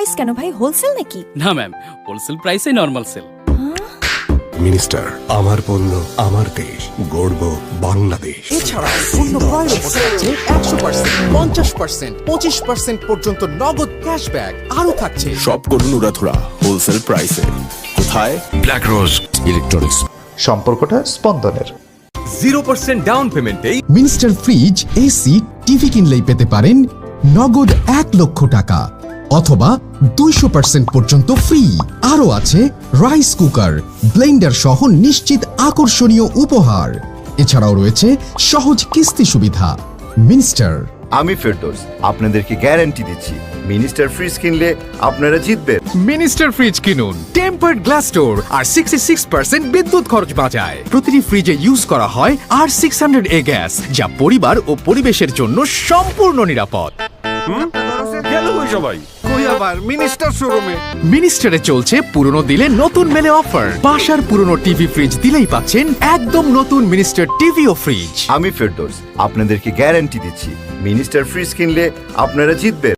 Price কেন ভাই? Wholesale নাকি? না ম্যাম, হোলসেল প্রাইসে নরমাল সেল। মিনিস্টার, আমার পণ্য আমার দেশ, গর্ব বাংলাদেশ। এছাড়া পণ্য ক্রয়ের উপর থাকছে 100%, 50%, 25% পর্যন্ত নগদ ক্যাশব্যাক। আরও থাকছে সব করুন উড়াধুরা হোলসেল প্রাইসে। কোথায়? Black Rose Electronics. সম্পর্কটা স্পন্দনের। 0% ডাউন পেমেন্টেই মিনিস্টার ফ্রিজ, এসি, টিভি কিনলেই পেতে পারেন নগদ 1 লক্ষ টাকা অথবা 200% পর্যন্ত ফ্রি। আরও আছে রাইস কুকার, ব্লেন্ডার সহ নিশ্চিত আকর্ষণীয় উপহার। এছাড়াও রয়েছে সহজ কিস্তি সুবিধা। মিনিস্টার। আমি ফেরদৌস আপনাদেরকে গ্যারান্টি দিচ্ছি, মিনিস্টার ফ্রিজ কিনলে আপনারা জিতবেন। মিনিস্টার ফ্রিজ কিনুন, টেম্পার্ড গ্লাস ডোর আর 66% বিদ্যুৎ খরচ বাঁচায়। প্রতিটি ফ্রিজে ইউজ করা হয় R600A গ্যাস, যা পরিবার ও পরিবেশের জন্য সম্পূর্ণ নিরাপদ। গেল কই সবাই? কই আবার মিনিস্টার শোরুমে। মিনিস্টারে চলছে পুরনো দিলে নতুন মেলে অফার। বাসার পুরনো টিভি ফ্রিজ দিলেই পাচ্ছেন একদম নতুন মিনিস্টার টিভি ও ফ্রিজ। আমি ফেরদৌস আপনাদেরকে গ্যারান্টি দিচ্ছি, মিনিস্টার ফ্রিজ কিনলে আপনারা জিতবেন।